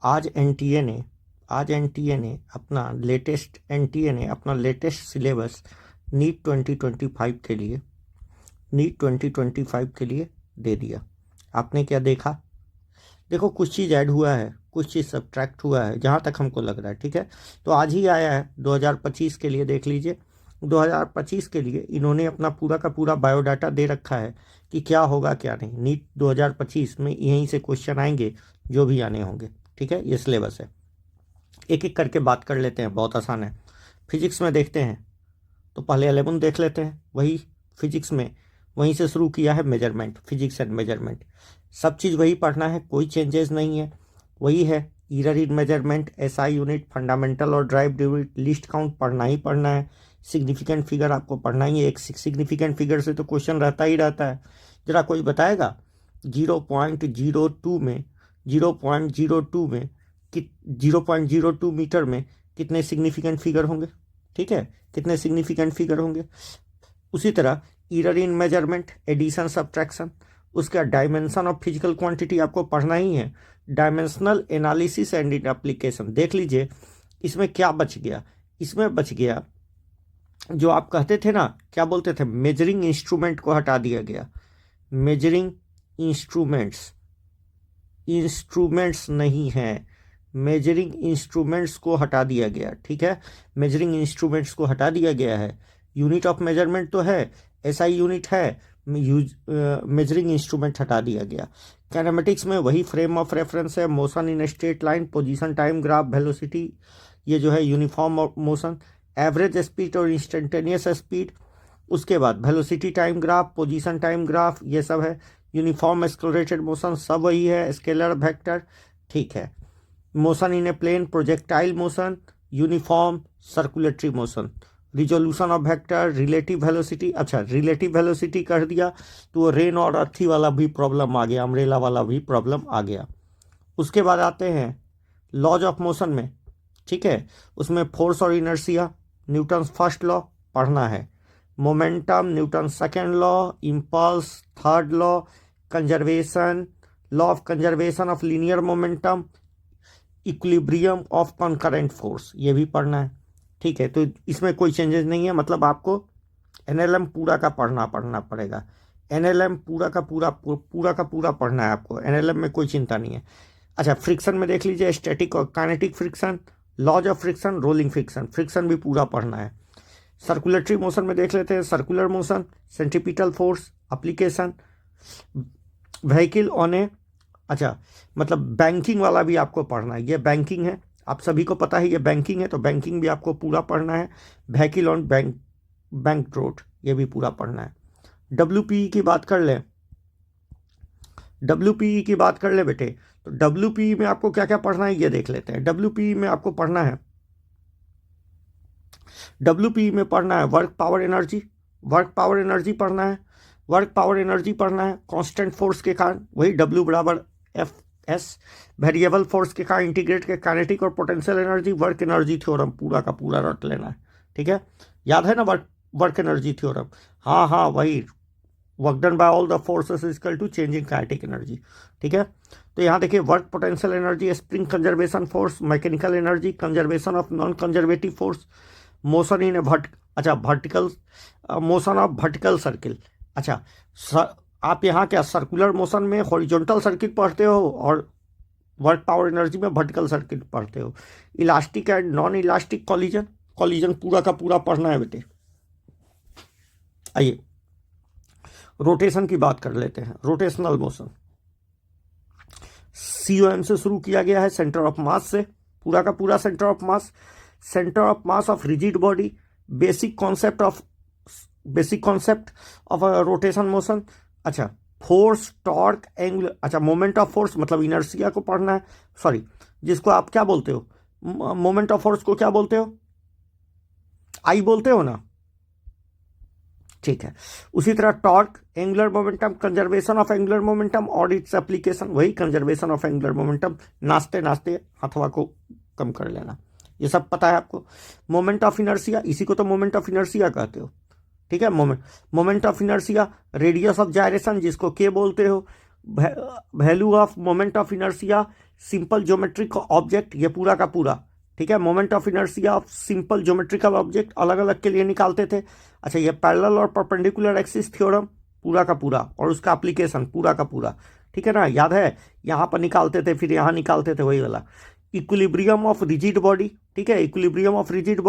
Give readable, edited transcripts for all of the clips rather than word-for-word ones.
आज एनटीए ने अपना लेटेस्ट सिलेबस नीट 2025 के लिए दे दिया। आपने क्या देखा? देखो, कुछ चीज़ ऐड हुआ है, कुछ चीज़ सब्ट्रैक्ट हुआ है, जहाँ तक हमको लग रहा है। ठीक है, तो आज ही आया है 2025 के लिए। देख लीजिए, 2025 के लिए इन्होंने अपना पूरा का पूरा बायोडाटा दे रखा है कि क्या होगा क्या नहीं। नीट 2025 में यहीं से क्वेश्चन आएंगे, जो भी आने होंगे। ठीक है, ये सिलेबस है। एक एक करके बात कर लेते हैं, बहुत आसान है। फिजिक्स में देखते हैं तो पहले 11 देख लेते हैं। वही फिजिक्स में वहीं से शुरू किया है, मेजरमेंट, फिजिक्स एंड मेजरमेंट। सब चीज़ वही पढ़ना है, कोई चेंजेस नहीं है, वही है। Error in measurement, SI unit, fundamental और ड्राइव यूनिट, लिस्ट काउंट पढ़ना ही पढ़ना है। सिग्निफिकेंट फिगर आपको पढ़ना ही है। एक सिग्निफिकेंट फिगर से तो क्वेश्चन रहता ही रहता है। जरा कोई बताएगा 0.02 में 0.02 में 0.02 मीटर में कितने सिग्निफिकेंट फिगर होंगे? ठीक है, कितने सिग्निफिकेंट फिगर होंगे? उसी तरह error in measurement, addition, subtraction, उसका डायमेंशन ऑफ फिजिकल क्वांटिटी आपको पढ़ना ही है। Dimensional analysis and in application. देख लीजिए, इसमें क्या बच गया? इसमें बच गया जो आप कहते थे ना, क्या बोलते थे, मेजरिंग इंस्ट्रूमेंट को हटा दिया गया। मेजरिंग इंस्ट्रूमेंट्स नहीं है, मेजरिंग इंस्ट्रूमेंट्स को हटा दिया गया। ठीक है, मेजरिंग इंस्ट्रूमेंट्स को हटा दिया गया है। यूनिट ऑफ मेजरमेंट तो है, एसआई यूनिट है, मेजरिंग इंस्ट्रूमेंट हटा दिया गया। कैनेमेटिक्स में वही फ्रेम ऑफ रेफरेंस है, motion in straight line, position, time graph, velocity, ये जो है यूनिफॉर्म मोशन, एवरेज स्पीड और इंस्टेंटेनियस स्पीड। उसके बाद velocity time graph, position time graph, ये सब है। यूनिफॉर्म एक्सलरेटेड मोशन सब वही है, स्केलर वेक्टर। ठीक है, motion in a plane, projectile motion, uniform circulatory motion, resolution of vector, relative velocity. अच्छा, रिलेटिव वेलोसिटी कर दिया तो वो रेन और अर्थी वाला भी प्रॉब्लम आ गया, अम्ब्रेला वाला भी प्रॉब्लम आ गया। उसके बाद आते हैं लॉज ऑफ मोशन में। ठीक है, उसमें फोर्स और इनर्शिया, न्यूटन फर्स्ट लॉ पढ़ना है। Momentum, Newton second law, impulse third law, conservation, law of conservation of linear momentum, equilibrium of concurrent force, ये भी पढ़ना है। ठीक है, तो इसमें कोई चेंजेस नहीं है, मतलब आपको एनएलएम पूरा का पढ़ना पड़ेगा। एनएलएम पूरा का पूरा पढ़ना है आपको। एनएलएम में कोई चिंता नहीं है। अच्छा, फ्रिक्शन में देख लीजिए, स्टैटिक और kinetic friction, laws of friction, rolling friction, friction भी पूरा पढ़ना है। सर्कुलेटरी मोशन में देख लेते हैं, circular motion, centripetal force, application, vehicle on a, अच्छा मतलब बैंकिंग वाला भी आपको पढ़ना है। ये बैंकिंग है, आप सभी को पता है ये बैंकिंग है, तो बैंकिंग भी आपको पूरा पढ़ना है। व्हीकल ऑन बैंक रोड, ये भी पूरा पढ़ना है। डब्ल्यूपीई की बात कर ले, डब्ल्यूपीई की बात कर ले बेटे, तो डब्ल्यूपीई में आपको क्या क्या पढ़ना है ये देख लेते हैं। डब्ल्यूपीई में आपको पढ़ना है, डब्ल्यूपीई में पढ़ना है work power energy, work power energy पढ़ना है। वर्क पावर एनर्जी पढ़ना है कांस्टेंट फोर्स के कारण, वही W बराबर एफ एस, वेरिएबल फोर्स के कारण इंटीग्रेट के काइनेटिक और potential energy, work energy theorem पूरा का पूरा रट लेना है। ठीक है, याद है ना वर्क एनर्जी थ्योरम? हाँ हाँ, वही, work done by all the forces is equal to change in kinetic energy. ठीक है, तो यहाँ देखिए, work potential energy, spring conservation force, mechanical energy, conservation of non conservative force, motion in vertical motion of vertical circle. अच्छा, आप यहाँ क्या circular motion में हॉरिजॉन्टल सर्किट पढ़ते हो और वर्क पावर एनर्जी में वर्टिकल सर्किट पढ़ते हो। Elastic and non elastic collision पूरा का पूरा पढ़ना है बेटे। आइए रोटेशन की बात कर लेते हैं। रोटेशनल मोशन COM से शुरू किया गया है, सेंटर ऑफ मास से, पूरा का पूरा centre of mass of rigid body, basic concept of rotation motion. अच्छा, फोर्स, टॉर्क, एंगुलर, अच्छा मोमेंट ऑफ फोर्स मतलब इनर्शिया को पढ़ना है, सॉरी, जिसको आप क्या बोलते हो, मोमेंट ऑफ फोर्स को क्या बोलते हो, आई बोलते हो ना? ठीक है, उसी तरह torque, angular momentum, conservation of angular momentum और इट्स एप्लीकेशन, वही कंजर्वेशन ऑफ एंगुलर मोमेंटम, नाचते नाचते हथवा को कम कर लेना, ये सब पता है आपको। मोमेंट ऑफ इनर्शिया, इसी को तो मोमेंट ऑफ इनर्शिया कहते हो। ठीक है, moment of inertia, radius of gyration जिसको के बोलते हो, value of moment of inertia, simple geometric object, ये पूरा का पूरा, ठीक है। Moment of inertia of simple geometrical object अलग अलग के लिए निकालते थे। अच्छा, ये पैरेलल और परपेंडिकुलर एक्सिस थ्योरम पूरा का पूरा और उसका एप्लीकेशन पूरा का पूरा, ठीक है ना, याद है। यहाँ पर निकालते थे, फिर यहाँ निकालते थे, वही वाला। इक्विलिब्रियम ऑफ रिजिड बॉडी, ठीक है, इक्विलिब्रियम ऑफ रिजिड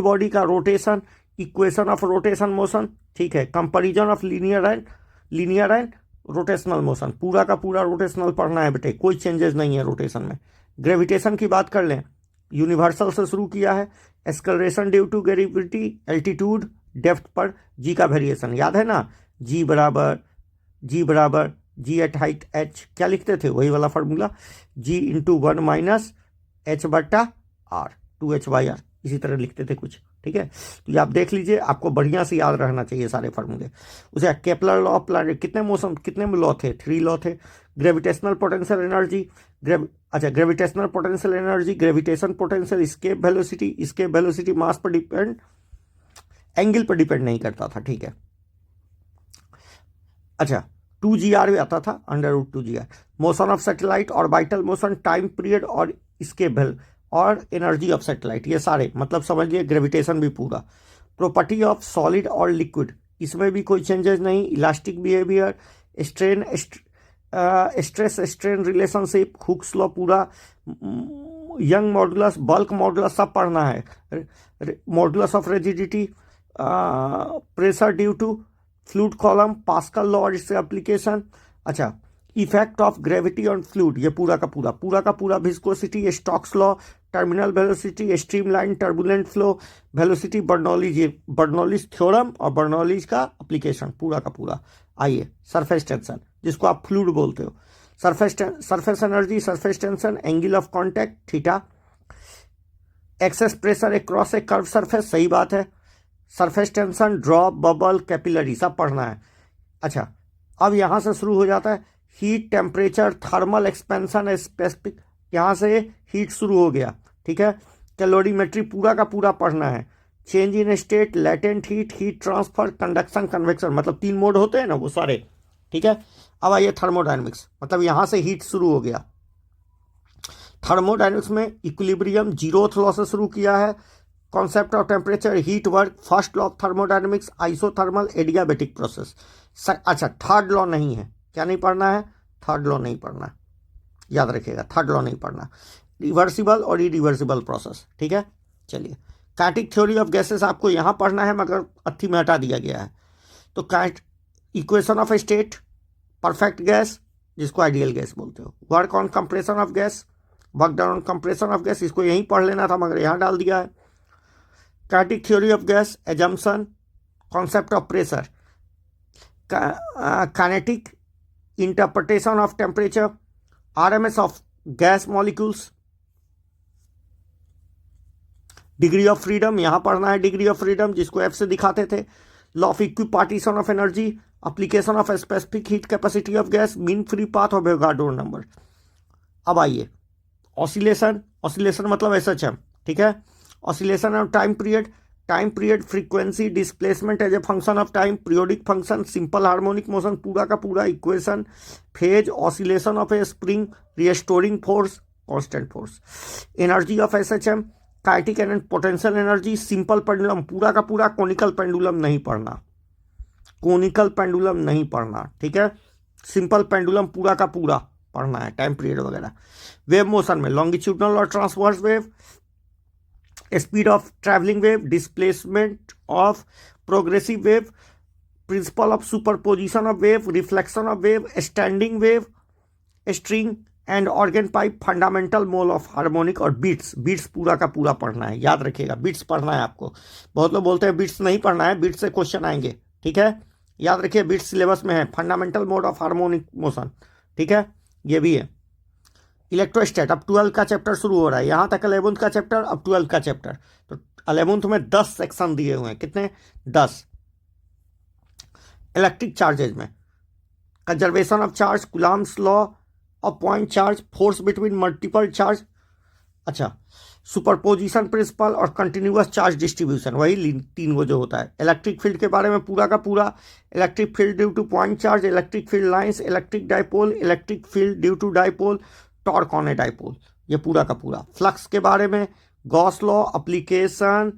बॉडी का rotation, equation of rotation motion, ठीक है। Comparison of linear and rotational motion, पूरा का पूरा रोटेशनल पढ़ना है बेटे, कोई चेंजेस नहीं है रोटेशन में। ग्रेविटेशन की बात कर लें, यूनिवर्सल से शुरू किया है। Acceleration due to gravity, altitude, depth पर जी का वेरिएशन, याद है ना, जी बराबर जी एट हाइट एच, क्या लिखते थे, वही वाला फार्मूला, जी इंटू 1 माइनस एच बट्टा आर, 2h/r, इसी तरह लिखते थे कुछ, ठीक है। तो ये आप देख लीजिए, आपको बढ़िया से याद रहना चाहिए सारे फार्मूले। उसे केपलर लॉ, प्लानिट, कितने लॉ थे, 3 लॉ थे। Gravitational potential energy, gravitational potential energy, gravitation potential, escape velocity mass पर डिपेंड, एंगल पर डिपेंड नहीं करता था, ठीक है। अच्छा, 2gr भी आता था, √2gr। Motion of satellite, orbital motion, time period और स्केप और एनर्जी ऑफ सैटेलाइट, ये सारे, मतलब समझिए ग्रेविटेशन भी पूरा। प्रॉपर्टी ऑफ सॉलिड और लिक्विड, इसमें भी कोई चेंजेस नहीं। Elastic behaviour, stress strain relationship, Hooke's law पूरा, यंग मॉडुलस, बल्क मॉडुलस, सब पढ़ना है। Modulus of rigidity, pressure due to fluid column, Pascal law और इससे एप्लीकेशन। अच्छा, effect of gravity on fluid, ये पूरा का पूरा viscosity, Stokes law, terminal velocity, streamline turbulent flow, velocity, Bernoulli's theorem और बर्नौलीज का एप्लीकेशन, पूरा का पूरा। आइए, सरफेस टेंशन, जिसको आप फ्लूइड बोलते हो, surface energy, surface tension, angle of contact theta, excess pressure across A curve surface, सही बात है। Surface tension, drop, bubble, capillary, सब पढ़ना है। अच्छा, अब यहां से शुरू हो जाता है heat, temperature, thermal expansion, specific, यहां से हीट शुरू हो गया, ठीक है। कैलोरीमेट्री पूरा का पूरा पढ़ना है। Change in state, latent heat, heat transfer, conduction, convection, मतलब 3 मोड होते हैं ना वो सारे, ठीक है। अब आइए थर्मोडायनेमिक्स, मतलब यहां से हीट शुरू हो गया। थर्मोडायनेमिक्स में इक्विलिब्रियम, जीरोथ लॉ से शुरू किया है। Concept of temperature, heat work, first law of thermodynamics, isothermal, adiabatic process. अच्छा, थर्ड लॉ नहीं है, क्या नहीं पढ़ना है, थर्ड लॉ नहीं पढ़ना, याद रखिएगा, थर्ड लॉ नहीं पढ़ना। रिवर्सिबल और इरिवर्सिबल प्रोसेस, ठीक है। चलिए, काइनेटिक थ्योरी ऑफ गैसेस आपको यहाँ पढ़ना है, मगर अथी में हटा दिया गया है। तो equation of state, perfect gas, जिसको आइडियल गैस बोलते हो, work on compression of gas, work done on compression of gas, इसको यहीं पढ़ लेना था मगर यहाँ डाल दिया है। Kinetic theory of gas, assumption, concept of pressure, kinetic interpretation of temperature, RMS of gas molecules, degree of freedom, यहां पढ़ना है डिग्री ऑफ फ्रीडम, जिसको एफ से दिखाते थे। Law of equipartition of energy, application of specific heat capacity of gas, mean free path और Avogadro number. अब आइए, ऑसिलेशन मतलब एसएचएम, ठीक है। Oscillation of time period, frequency, displacement as a function of time, periodic function, simple harmonic motion, पूरा का पूरा equation, phase, oscillation of A spring, restoring force, constant force, energy of SHM, kinetic and potential energy, simple pendulum, पूरा का पूरा, conical pendulum नहीं पढ़ना, ठीक है। सिंपल पेंडुलम पूरा का पूरा पढ़ना है, टाइम पीरियड वगैरह। वेव मोशन में लॉन्गिट्यूडनल और transverse wave, speed of travelling wave, displacement of progressive wave, principle of superposition of wave, reflection of wave, standing wave, string and organ pipe, fundamental mole of harmonic और beats पूरा का पूरा पढ़ना है, याद रखिएगा, बीट्स पढ़ना है आपको। बहुत लोग बोलते हैं बीट्स नहीं पढ़ना है, बीट्स से क्वेश्चन आएंगे, ठीक है, याद रखिए, बीट्स सिलेबस में है। Fundamental mode of harmonic motion, ठीक है, ये भी है। इलेक्ट्रोस्टैट, अब 12 का चैप्टर शुरू हो रहा है, यहाँ तक 11th का चैप्टर, अब 12 का चैप्टर, तो 11th में 10 सेक्शन दिए हुए हैं, कितने, 10। इलेक्ट्रिक चार्जेज में conservation of charge, Coulomb's law of point charge, force between multiple charge, अच्छा, सुपरपोजिशन प्रिंसिपल और कंटिन्यूअस चार्ज डिस्ट्रीब्यूशन, वही 3 वो जो होता है। इलेक्ट्रिक फील्ड के बारे में पूरा का पूरा, electric field due to point charge, electric field lines, electric dipole, electric field due to dipole, torque on a dipole, ये पूरा का पूरा। फ्लक्स के बारे में गॉस लॉ एप्लीकेशन।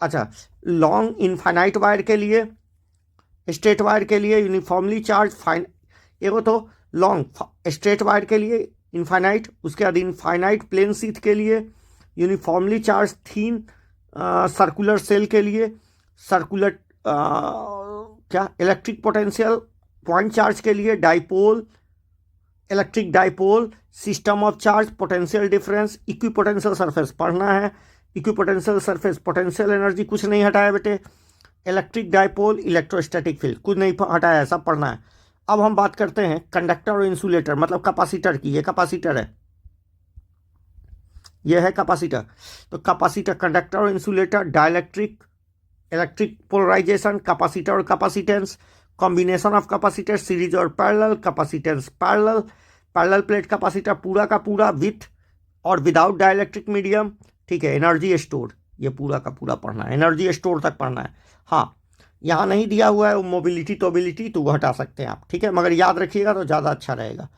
अच्छा, लॉन्ग इनफाइनाइट वायर के लिए, स्ट्रेट वायर के लिए यूनिफॉर्मली चार्ज फाइन, एगो तो लॉन्ग स्ट्रेट वायर के लिए इनफाइनाइट, उसके बाद इनफाइनाइट प्लेन शीथ के लिए यूनिफॉर्मली चार्ज थीन सर्कुलर सेल के लिए सर्कुलर क्या इलेक्ट्रिक पोटेंशियल पॉइंट चार्ज के लिए dipole, electric dipole, system of charge, potential difference, equipotential surface पढ़ना है। इक्विपोटेंशियल सरफेस, पोटेंशियल एनर्जी कुछ नहीं हटाया बेटे, इलेक्ट्रिक डाइपोल, इलेक्ट्रोस्टैटिक फील्ड कुछ नहीं हटाया, सब पढ़ना है। अब हम बात करते हैं कंडक्टर और इंसुलेटर मतलब कैपेसिटर की। ये कैपेसिटर है, ये है कैपेसिटर। तो कैपेसिटर, कंडक्टर और insulator, dielectric, electric polarisation, capacitor और capacitance, combination of capacitor, series और parallel, capacitance parallel, parallel plate capacitor पूरा का पूरा विथ और विदाउट डाइलेक्ट्रिक मीडियम, ठीक है। एनर्जी स्टोर, ये पूरा का पूरा पढ़ना है, एनर्जी स्टोर तक पढ़ना है। हाँ, यहाँ नहीं दिया हुआ है मोबिलिटी टोबिलिटी, तो वो हटा सकते हैं आप, ठीक है, मगर याद रखिएगा तो ज़्यादा अच्छा रहेगा।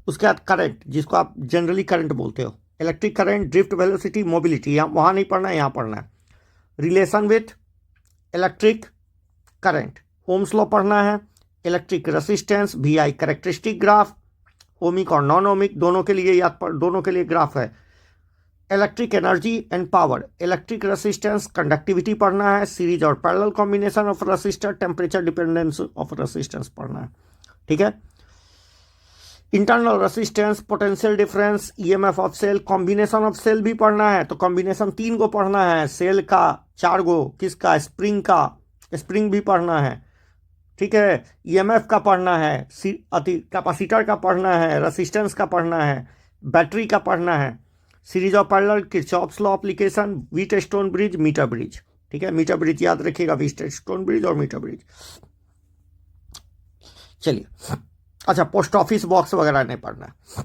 उसके बाद करंट, जिसको आप जनरली करंट बोलते हो, electric current, drift velocity, mobility, यहाँ वहाँ नहीं पढ़ना है, यहाँ पढ़ना है। Relation with electric current, Ohm's law पढ़ना है। Electric resistance, V I characteristic graph, ohmic और नॉन ओमिक दोनों के लिए दोनों के लिए ग्राफ है। Electric energy and power, electric resistance, conductivity पढ़ना है। सीरीज और parallel combination of resistor, temperature dependence of resistance पढ़ना है, ठीक है। Internal resistance, potential difference, EMF of cell, combination of cell भी पढ़ना है। तो कॉम्बिनेशन 3 को पढ़ना है, सेल का, 4 गो किसका, स्प्रिंग का, स्प्रिंग भी पढ़ना है, ठीक है। ईएमएफ का पढ़ना है, कैपेसिटर का पढ़ना है, रेसिस्टेंस का पढ़ना है, बैटरी का पढ़ना है। Series of parallel, Kirchhoff's law application, Wheatstone bridge, metre bridge, ठीक है। मीटर ब्रिज याद रखिएगा, व्हीटस्टोन ब्रिज और मीटर ब्रिज। चलिए, अच्छा, पोस्ट ऑफिस बॉक्स वगैरह नहीं पढ़ना है।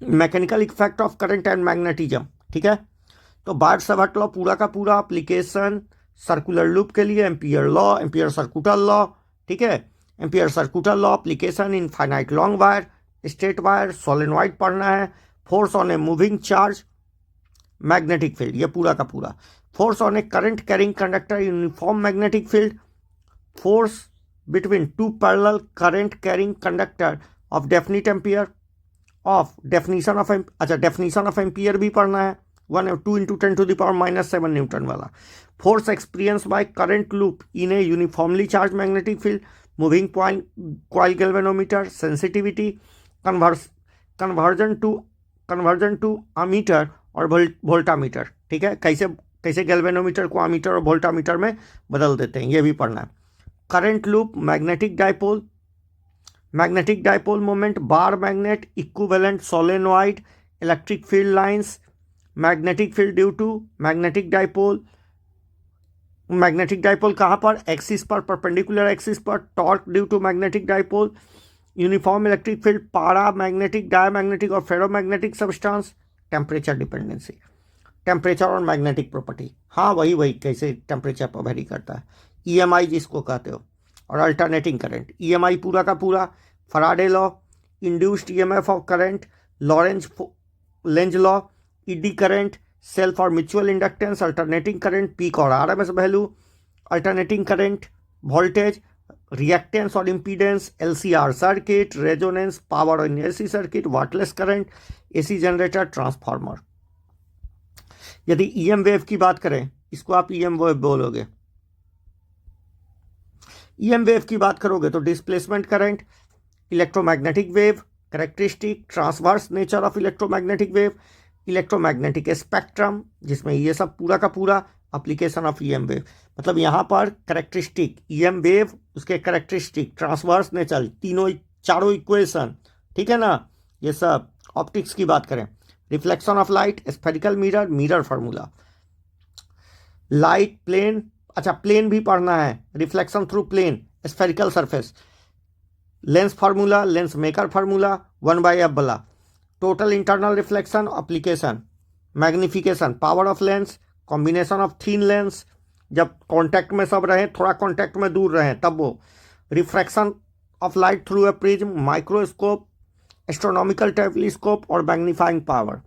Mechanical effect of current and magnetism, ठीक है। तो बार्ट-सावर्ट लॉ पूरा का पूरा, एप्लीकेशन सर्कुलर लूप के लिए ampere law, ampere circular law, ठीक है। Ampere circular law, application infinite long wire, straight wire, solenoid पढ़ना है। Force on a moving charge, magnetic field, ये पूरा का पूरा। Force on A current carrying conductor, uniform magnetic field. Force between two parallel current carrying conductor of definite ampere, of definition of, अच्छा, definition of ampere भी पढ़ना है, 2 × 10⁻⁻7 Newton वाला। Force experience by current loop in a uniformly charge magnetic field, moving point coil galvanometer, sensitivity, conversion to ammeter और voltameter, ठीक है। कैसे कैसे गैल्वेनोमीटर को अमीटर और वोल्टामीटर में बदल देते हैं, ये भी पढ़ना है। Current loop, magnetic dipole moment, bar magnet, equivalent solenoid, electric field lines, magnetic field due to magnetic dipole. Magnetic dipole कहाँ पर, एक्सिस पर, परपेंडिकुलर एक्सिस पर, torque due to magnetic dipole. Uniform electric field, para magnetic, diamagnetic और ferromagnetic substance. Temperature dependency, temperature और magnetic property, हाँ वही कैसे temperature पर वेरी करता है। ईएमआई जिसको कहते हो, और अल्टरनेटिंग करंट। ईएमआई पूरा का पूरा, Faraday law, induced EMF of current, Lenz law, eddy current, self और mutual inductance, alternating current, peak और RMS value, alternating current, voltage, reactance और impedance, LCR circuit, resonance, power और AC circuit, wattless current, AC generator, transformer. यदि EM wave की बात करें, इसको आप ईएम वेव बोलोगे। ईएम वेव की बात करोगे तो displacement current, electromagnetic wave, characteristic, transverse nature of electromagnetic wave, electromagnetic spectrum, जिसमें ये सब पूरा का पूरा एप्लीकेशन ऑफ ईएम वेव। मतलब यहाँ पर कैरेक्टरिस्टिक, ईएम वेव, उसके कैरेक्टरिस्टिक, ट्रांसवर्स नेचर, चारों इक्वेशन, ठीक है ना, ये सब। ऑप्टिक्स की बात करें, reflection of light, spherical mirror, mirror formula, light plane, अच्छा प्लेन भी पढ़ना है, reflection through plane, spherical surface, lens formula, lens maker formula, 1/f वाला, total internal reflection, application, magnification, power of lens, combination of thin lens, जब contact में सब रहे, थोड़ा कांटेक्ट में दूर रहे तब वो, refraction of light through a prism, microscope, astronomical telescope और magnifying power,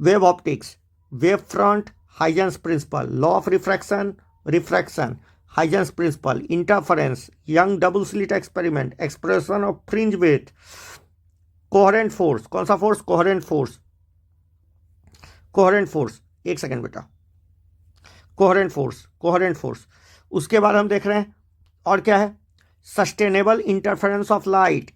wave optics, wave front, Huygens principle, law of refraction, Huygens principle, interference, Young double slit experiment, expression of fringe width, coherent source, कौन सा source, coherent source, coherent source, एक second बेटा, coherent source, coherent source. उसके बाद हम देख रहे हैं और क्या है, sustainable interference of light,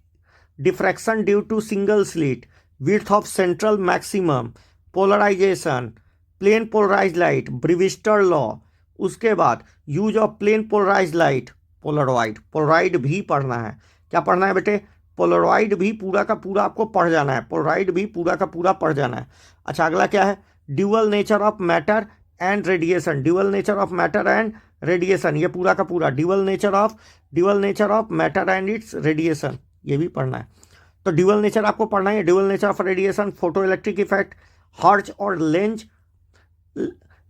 diffraction due to single slit, width of central maximum, polarisation, plane polarise light, Brewster law. उसके बाद use of plane polarise light, polaroid, polaroid भी पढ़ना है। क्या पढ़ना है बेटे, पोलरॉइड भी पूरा का पूरा आपको पढ़ जाना है, पोलरॉइड भी पूरा का पूरा पढ़ जाना है। अच्छा, अगला क्या है, dual nature of matter and radiation, dual nature of matter and radiation, ये पूरा का पूरा dual nature of matter and it's radiation, ये भी पढ़ना है। तो ड्यूअल नेचर आपको पढ़ना है, dual nature of radiation, photo electric effect, hertz और लेंज,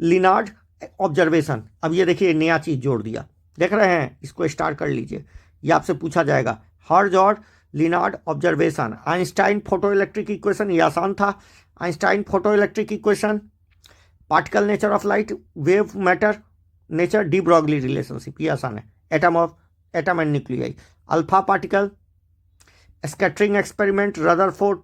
लिनार्ड ऑब्जर्वेशन। अब ये देखिए नया चीज जोड़ दिया, देख रहे हैं, इसको स्टार्ट कर लीजिए, ये आपसे पूछा जाएगा, हर्ट्ज और Lenard observation, Einstein photo electric equation, ये आसान था, Einstein photo electric equation, particle nature of light, wave matter nature, de Broglie relationship, ये आसान है, atom and nuclei, alpha particle, scattering experiment, Rutherford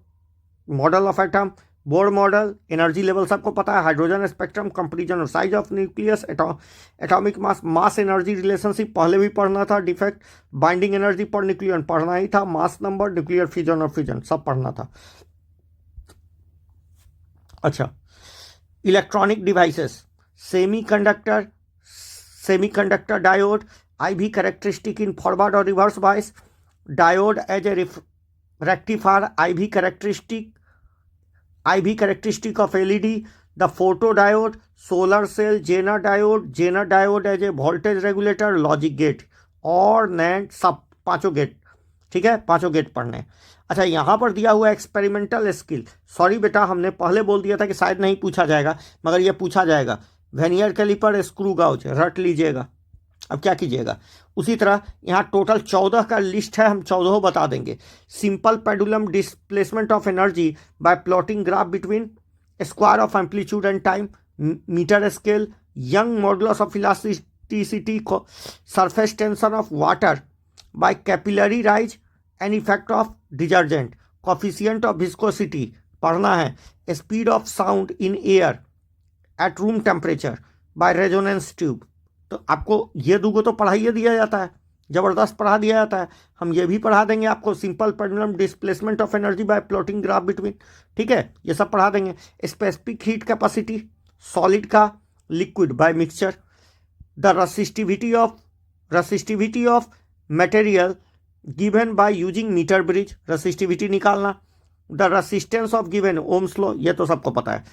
model of atom, Bohr model, energy level सबको पता है, hydrogen spectrum, comparison और size of nucleus, atomic mass energy relationship पहले भी पढ़ना था, defect, binding energy per nucleon पढ़ना ही था, मास नंबर, न्यूक्लियर फ्यूजन और फ्यूजन सब पढ़ना था। अच्छा, electronic devices, semiconductor diode, IV characteristic in forward और reverse bias, diode as a rectifier, IV characteristic of LED, the photodiode, solar cell, Zener diode as a voltage regulator, logic gate और NAND, सब पांचों gate, ठीक है, पांचों gate पढ़ने। अच्छा, यहाँ पर दिया हुआ एक्सपेरिमेंटल स्किल, सॉरी बेटा हमने पहले बोल दिया था कि शायद नहीं पूछा जाएगा, मगर ये पूछा जाएगा, वेनियर कैलिपर, स्क्रू गाउज, रट लीजिएगा। अब क्या कीजिएगा, उसी तरह यहाँ टोटल 14 का लिस्ट है, हम 14 बता देंगे। Simple pendulum displacement of energy by plotting graph between square of amplitude and time, metre scale, Young modulus of elasticity, surface tension of water by capillary rise and effect of detergent, coefficient of viscosity पढ़ना है, speed of sound in air at room temperature by resonance tube. तो आपको ये दूगो तो पढ़ाइए दिया जाता है, ज़बरदस्त पढ़ा दिया जाता है, हम ये भी पढ़ा देंगे आपको, simple pendulum displacement of energy by plotting graph between, ठीक है, ये सब पढ़ा देंगे। स्पेसिफिक हीट कैपेसिटी सॉलिड का liquid by mixture, the resistivity of material given by using meter bridge, resistivity निकालना, the resistance of given Ohm's law, ये तो सबको पता है,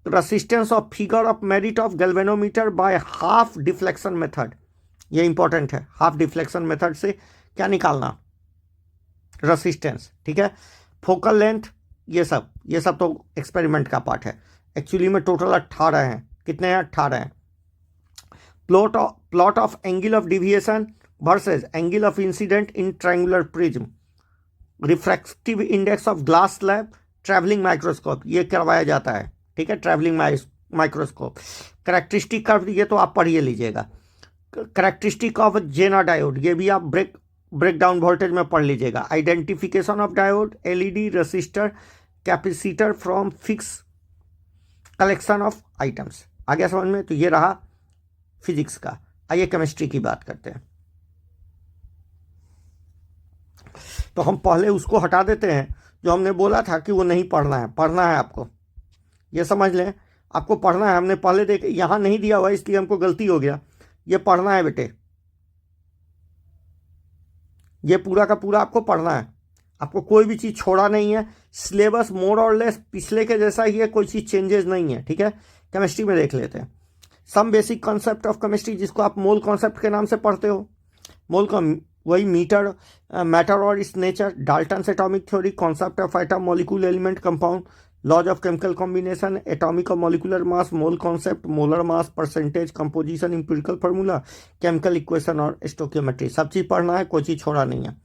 resistance of figure of merit of galvanometer by half deflection method, ये important है, half deflection method से क्या निकालना, रेसिस्टेंस, ठीक है, फोकल लेंथ, ये सब तो एक्सपेरिमेंट का पार्ट है। एक्चुअली में टोटल 18 हैं, कितने हैं, 18 हैं। Plot of angle of deviation versus angle of incident in triangular prism, refractive index of glass slab, travelling microscope, ये करवाया जाता है, ठीक है, ट्रैवलिंग माइक्रोस्कोप, करेक्टरिस्टिक कर्व, ये तो आप पढ़िए लीजिएगा, करेक्टरिस्टिक ऑफ जेनर डायोड, ये भी आप ब्रेक डाउन वोल्टेज में पढ़ लीजिएगा, identification of diode, LED, resistor, capacitor from fix collection of items. आ गया समझ में? तो ये रहा फिजिक्स का। आइए केमिस्ट्री की बात करते हैं। तो हम पहले उसको हटा देते हैं जो हमने बोला था कि वो नहीं पढ़ना है, पढ़ना है आपको, ये समझ लें, आपको पढ़ना है। हमने पहले देख यहाँ नहीं दिया हुआ इसलिए हमको गलती हो गया, ये पढ़ना है बेटे, ये पूरा का पूरा आपको पढ़ना है, आपको कोई भी चीज़ छोड़ा नहीं है। सिलेबस मोर और लेस पिछले के जैसा ही है, कोई चीज़ चेंजेस नहीं है, ठीक है। केमिस्ट्री में देख लेते हैं some basic concept of chemistry, जिसको आप मोल कॉन्सेप्ट के नाम से पढ़ते हो। मोल का वही मीटर, मैटर और its nature, Dalton's atomic theory, concept of atom, molecule, element, compound, laws of chemical combination, atomic और molecular mass, mole concept, molar mass, percentage, composition, empirical formula, chemical equation और stoichiometry, सब चीज़ पढ़ना है, कोई चीज़ छोड़ा नहीं है।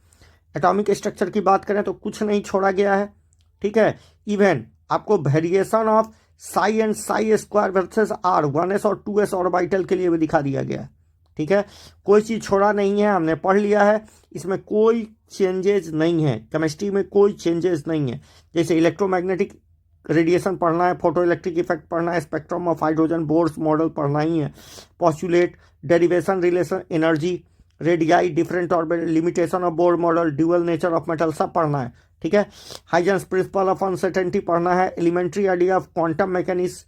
एटॉमिक स्ट्रक्चर की बात करें तो कुछ नहीं छोड़ा गया है, ठीक है। इवन आपको variation of psi and psi square versus r 1s और 2s ऑर्बिटल के लिए भी दिखा दिया गया है, ठीक है। कोई चीज़ छोड़ा नहीं है, हमने पढ़ लिया है, इसमें कोई चेंजेस नहीं है, केमिस्ट्री में कोई चेंजेस नहीं है। जैसे इलेक्ट्रोमैग्नेटिक रेडिएशन पढ़ना है, फोटो इलेक्ट्रिक इफेक्ट पढ़ना है, spectrum of hydrogen, Bohr's model पढ़ना ही है, postulate, derivation, relation, energy, radii, different orbit, limitation of Bohr model, dual nature of metal, सब पढ़ना है, ठीक है। हाइजेंस प्रिंसिपल ऑफ अनसर्टेनिटी पढ़ना है, elementary idea of quantum mechanics,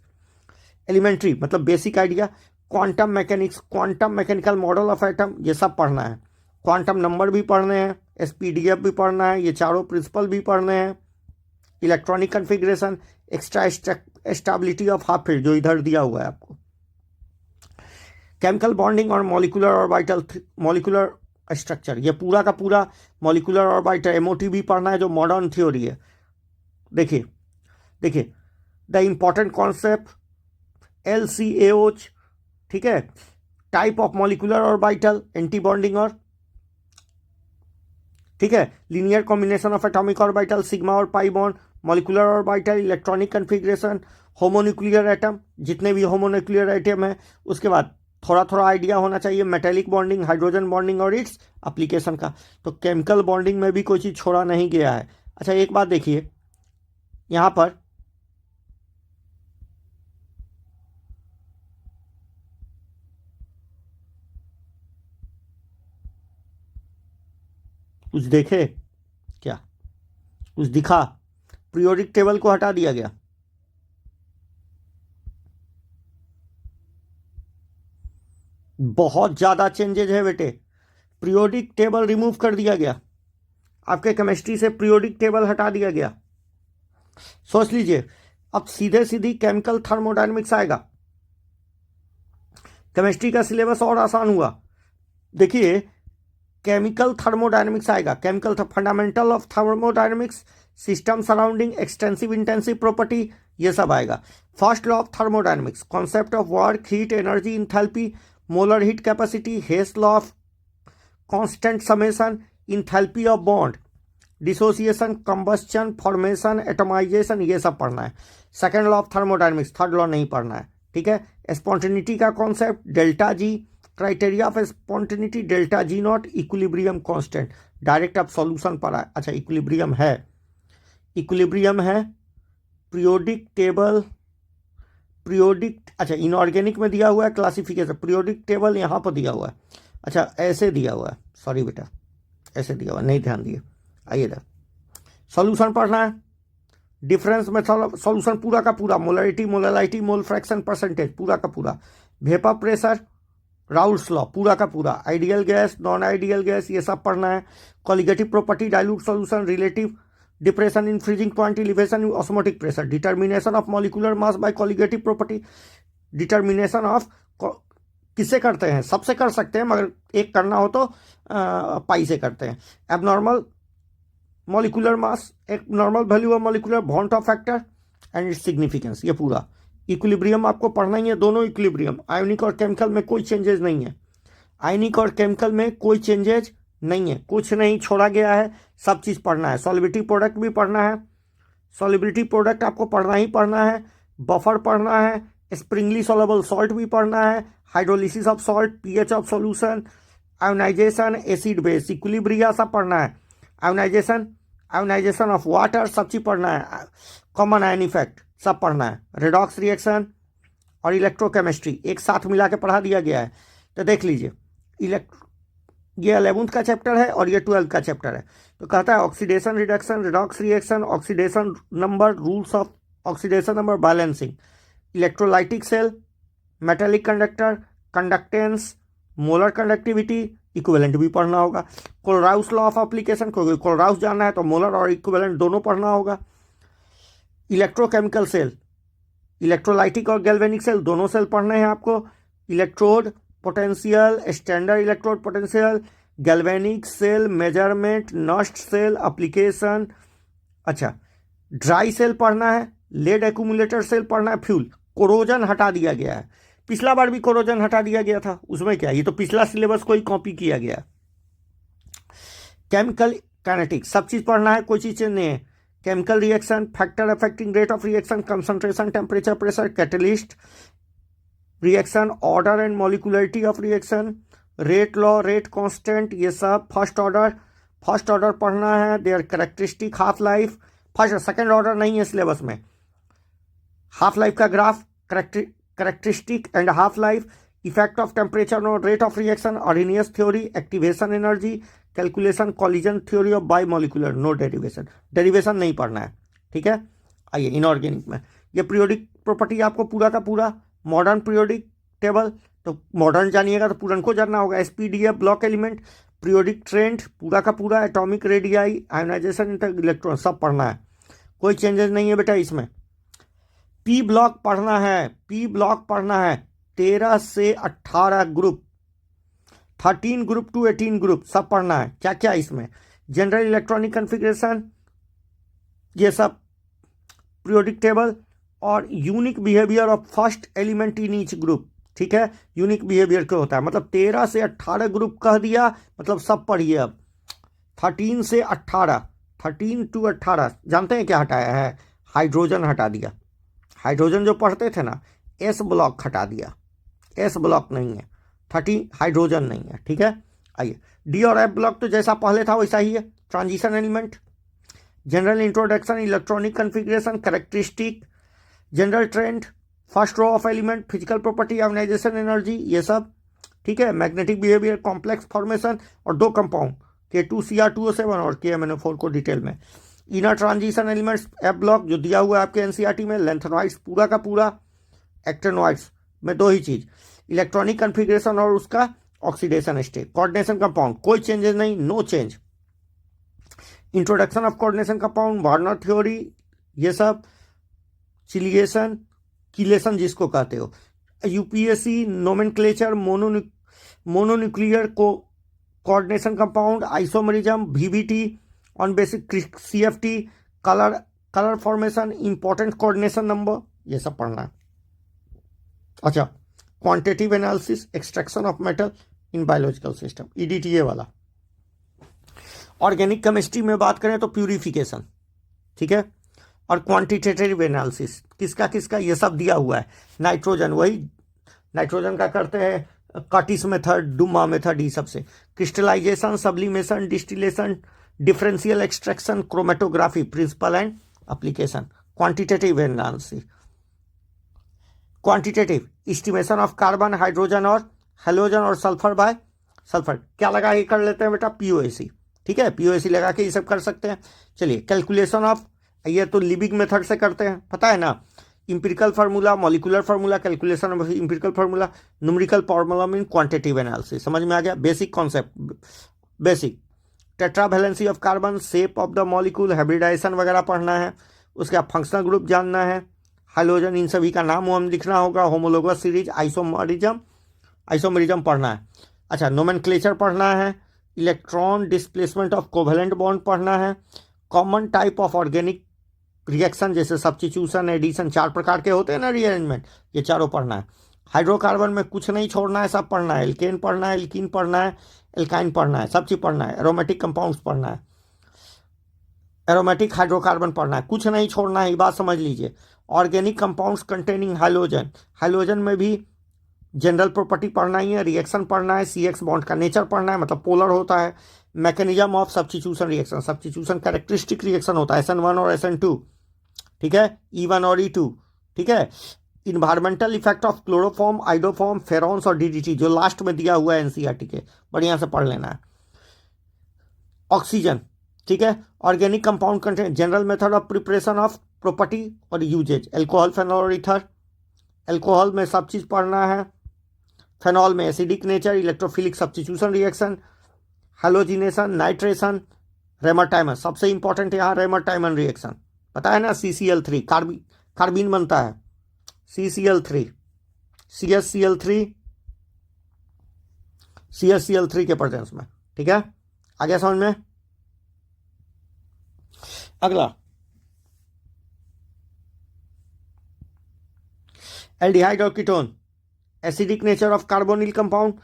elementary मतलब basic idea, quantum mechanics, quantum mechanical model of atom, ये सब पढ़ना है। क्वांटम नंबर भी पढ़ने हैं, एसपीडीएफ भी पढ़ना है, ये चारों प्रिंसिपल भी पढ़ने हैं। Electronic configuration, extra stability of half field जो इधर दिया हुआ है आपको, केमिकल बॉन्डिंग और मॉलिकुलर ऑर्बिटल, मॉलिकुलर स्ट्रक्चर, ये पूरा का पूरा मॉलिकुलर ऑर्बिटल एमओटी भी पढ़ना है जो मॉडर्न थ्योरी है। देखिए देखिए द इंपॉर्टेंट कॉन्सेप्ट LCAOH, ठीक है, type of molecular orbital, anti bonding और, ठीक है, linear combination of atomic orbital, sigma और pi bond, molecular orbital, electronic configuration, homonuclear atom, जितने भी होमोन्यूक्लियर एटम है, उसके बाद थोड़ा थोड़ा आइडिया होना चाहिए मेटेलिक बॉन्डिंग, हाइड्रोजन बॉन्डिंग और इट्स एप्लीकेशन का। तो केमिकल बॉन्डिंग में भी कोई चीज़ छोड़ा नहीं गया है। अच्छा एक बात देखिए, यहाँ पर कुछ देखे क्या, कुछ दिखा? पीरियोडिक टेबल को हटा दिया गया, बहुत ज़्यादा चेंजेज है बेटे। पीरियोडिक टेबल रिमूव कर दिया गया, आपके केमिस्ट्री से पीरियोडिक टेबल हटा दिया गया। सोच लीजिए, अब सीधे सीधी केमिकल थर्मोडायनेमिक्स आएगा, केमिस्ट्री का सिलेबस और आसान हुआ। देखिए केमिकल थर्मोडायनेमिक्स आएगा, chemical fundamental of thermodynamics, system surrounding, extensive intensive property, ये सब आएगा। First law of thermodynamics, concept of work, heat, energy, enthalpy, molar heat capacity, Hess law of constant summation, enthalpy of bond, dissociation, combustion, formation, atomisation, ये सब पढ़ना है। Second law of thermodynamics, third law नहीं पढ़ना है, ठीक है। Spontaneity का concept, delta G, criteria of spontaneity, delta G not, equilibrium constant, direct अब सॉल्यूशन पर आए। अच्छा इक्विलिब्रियम है, इक्विलिब्रियम है, पीरियोडिक टेबल, पीरियोडिक, अच्छा इनऑर्गेनिक में दिया हुआ है क्लासिफिकेशन, पीरियोडिक टेबल यहाँ पर दिया हुआ है। अच्छा ऐसे दिया हुआ है, सॉरी बेटा ऐसे दिया हुआ है, नहीं ध्यान दिए। आइए इधर सॉल्यूशन पढ़ना है, डिफरेंस में सॉल्यूशन पूरा का पूरा, molarity, molality, mole fraction, percentage, पूरा का पूरा, वेपर प्रेशर, राउल्स लॉ पूरा का पूरा, ideal gas, non ideal gas, ये सब पढ़ना है। Colligative property, dilute solution, relative depression in freezing point, elevation in osmotic pressure, determination of molecular mass by colligative property, determination of, किससे करते हैं, सबसे कर सकते हैं मगर एक करना हो तो पाई से करते हैं। एबनॉर्मल मॉलिकुलर मास, एक normal value of molecular bond of factor and its significance, ये पूरा। इक्विलिब्रियम आपको पढ़ना ही है, दोनों इक्विलिब्रियम, आयोनिक और केमिकल में कोई चेंजेस नहीं है, आयोनिक और केमिकल में कोई चेंजेस नहीं है, कुछ नहीं छोड़ा गया है, सब चीज़ पढ़ना है। सॉल्युबिलिटी प्रोडक्ट भी पढ़ना है, सॉल्युबिलिटी प्रोडक्ट आपको पढ़ना ही पढ़ना है, बफर पढ़ना है, स्प्रिंगली सॉल्युबल सॉल्ट भी पढ़ना है, hydrolysis of salt, pH of solution, ionization, acid base, equilibria सब पढ़ना है, आयोनाइजेशन, आयोनाइजेशन ऑफ वाटर सब चीज़ पढ़ना है, कॉमन आयन इफेक्ट सब पढ़ना है, रेडॉक्स रिएक्शन और इलेक्ट्रोकेमिस्ट्री एक साथ मिला के पढ़ा दिया गया है। तो देख लीजिए ये 11th का चैप्टर है और ये 12th का चैप्टर है। तो कहता है oxidation reduction, redox reaction, oxidation number, rules of oxidation number, balancing, electrolytic cell, metallic conductor, conductance, molar conductivity, equivalent भी पढ़ना होगा। कोलराउस लॉ ऑफ एप्लीकेशन, क्योंकि कोलराउस जानना है तो मोलर और इक्विवेलेंट दोनों पढ़ना होगा। इलेक्ट्रोकेमिकल सेल, इलेक्ट्रोलाइटिक और गैल्वेनिक सेल दोनों सेल पढ़ने हैं आपको। Electrode potential, standard electrode potential, galvanic cell, measurement, Nernst cell, application. अच्छा ड्राई सेल पढ़ना है, लेड एक्यूमुलेटर सेल पढ़ना है, फ्यूल। कोरोजन हटा दिया गया है, पिछला बार भी कोरोजन हटा दिया गया था, उसमें क्या, ये तो पिछला सिलेबस को ही कॉपी किया गया। केमिकल काइनेटिक, सब चीज़ पढ़ना है, कोई चीज़ चेंज नहीं है। Chemical reaction, factor affecting rate of reaction, concentration, temperature, pressure, catalyst, reaction, order and molecularity of reaction, rate law, rate constant, ये सब फर्स्ट ऑर्डर पढ़ना है, their characteristic, half life, first second order नहीं है syllabus में, half life का graph, characteristic and half life, effect of temperature और rate of reaction, Arrhenius theory, activation energy, calculation, collision theory of biomolecular, no derivation नहीं पढ़ना है, ठीक है। आइए इनऑर्गेनिक में, ये पीरियोडिक प्रॉपर्टी आपको पूरा का पूरा, मॉडर्न पीरियोडिक टेबल, तो मॉडर्न जानिएगा तो पुरान को जानना होगा, SPDF, block element, periodic trend पूरा का पूरा, एटॉमिक रेडियाई, आयोनाइजेशन, इलेक्ट्रॉन, सब पढ़ना है, कोई चेंजेस नहीं है बेटा इसमें। पी ब्लॉक पढ़ना है, पी ब्लॉक पढ़ना है, 13 से 18 ग्रुप, 13 ग्रुप टू 18 ग्रुप, सब पढ़ना है। क्या क्या इसमें, जनरल इलेक्ट्रॉनिक कन्फिग्रेशन, ये सब पीरियोडिक टेबल, और unique behaviour of first element in each group, ठीक है। यूनिक बिहेवियर क्या होता है, मतलब 13 से 18 ग्रुप कह दिया, मतलब सब पढ़िए अब। 13 से 18, 13 टू 18, जानते हैं क्या हटाया है, हाइड्रोजन हटा दिया, हाइड्रोजन जो पढ़ते थे ना, एस ब्लॉक हटा दिया, एस ब्लॉक नहीं है, 30 हाइड्रोजन नहीं है, ठीक है। आइए डी और एफ ब्लॉक तो जैसा पहले था वैसा ही है, transition element, general introduction, electronic configuration, characteristic, general trend, first row of element, physical property, ionization energy, ये सब, ठीक है। मैग्नेटिक बिहेवियर, कॉम्प्लेक्स फॉर्मेशन, और 2 कंपाउंड K2Cr2O7 और KMnO4 को डिटेल में। Inner transition elements F block जो दिया हुआ है आपके एनसीईआरटी में, लेंथेनॉइड्स पूरा का पूरा, एक्टेनॉइड्स में 2 ही चीज, इलेक्ट्रॉनिक कन्फिग्रेशन और उसका ऑक्सीडेशन स्टेट, कोऑर्डिनेशन कंपाउंड कोई चेंजेस नहीं, no change, introduction of coordination compound, Werner theory, ये सब, चिलिएशन, किलेशन जिसको कहते हो, यूपीएससी नोमेनक्लेचर, मोनोन्यूक्लियर को coordination compound, isomerism, VBT on basic CFT, colour formation, important coordination number, ये सब पढ़ना है। अच्छा, quantitative analysis, extraction of metal in biological system, EDTA वाला। ऑर्गेनिक केमिस्ट्री में बात करें तो प्यूरिफिकेशन, ठीक है, और क्वांटिटेटिव एनालिसिस किसका किसका, ये सब दिया हुआ है। नाइट्रोजन, वही नाइट्रोजन का करते हैं कर्टिस मेथड, डुमा मेथड, ये सबसे, crystallization, sublimation, distillation, differential extraction, chromatography, principle and application. Quantitative analysis, quantitative estimation of carbon, hydrogen और हेलोजन और सल्फर बाय सल्फर, क्या लगा के कर लेते हैं बेटा, पीओएसी, ठीक है, पीओएसी लगा के ये सब कर सकते हैं। चलिए कैलकुलेशन ऑफ, ये तो लिबिक मेथड से करते हैं, पता है ना, empirical formula, molecular formula, calculation of empirical formula, numerical formula mean quantitative analysis, समझ में आ गया, basic concept, basic. Tetravalency of carbon, shape of the molecule, hybridization वगैरह पढ़ना है, उसके बाद फंक्शनल ग्रुप जानना है, हाइड्रोजन, इन सभी का नाम हम लिखना होगा, होमोलोगस सीरीज, आइसोमरिज्म पढ़ना है। अच्छा, नोमेनक्लेचर पढ़ना है, electron displacement of covalent bond पढ़ना है, common type of organic reaction जैसे सब्स्टिट्यूशन, एडिशन, 4 प्रकार के होते हैं ना रीअरेंजमेंट, ये चारों पढ़ना है। हाइड्रोकार्बन में कुछ नहीं छोड़ना है, सब पढ़ना है, एल्केन पढ़ना है, एल्कीन पढ़ना है, एल्काइन पढ़ना है, सब चीज़ पढ़ना है। एरोमेटिक कंपाउंड्स पढ़ना है, एरोमेटिक हाइड्रोकार्बन पढ़ना है, कुछ नहीं छोड़ना है, ये बात समझ लीजिए। Organic compounds containing halogen, halogen में भी जनरल प्रॉपर्टी पढ़ना ही है, रिएक्शन पढ़ना है, CX बॉन्ड का नेचर पढ़ना है, मतलब पोलर होता है, mechanism of substitution reaction, substitution characteristic reaction होता है, SN1 और SN2, ठीक है, E1 और E2, ठीक है। Environmental effect of chloroform, iodoform, freons और DDT जो लास्ट में दिया हुआ है एनसीईआरटी के, बढ़िया से पढ़ लेना है। ऑक्सीजन, ठीक है, organic compound contain, general method of preparation of property और यूजेज, एल्कोहल, फेनॉल और ईथर, एल्कोहल में सब चीज़ पढ़ना है, फेनॉल में acidic nature, electrophilic substitution reaction, halogenation, nitration, Reimer Tiemann, सबसे इंपॉर्टेंट यहाँ रेमरटाइमन रिएक्शन, पता है ना, CCl3 कार्बिन बनता है, CCl3, CSCl3 के प्रेजेंस में, ठीक है, आगे समझ में। अगला एल्डिहाइड और ketone, acidic nature of carbonyl compound,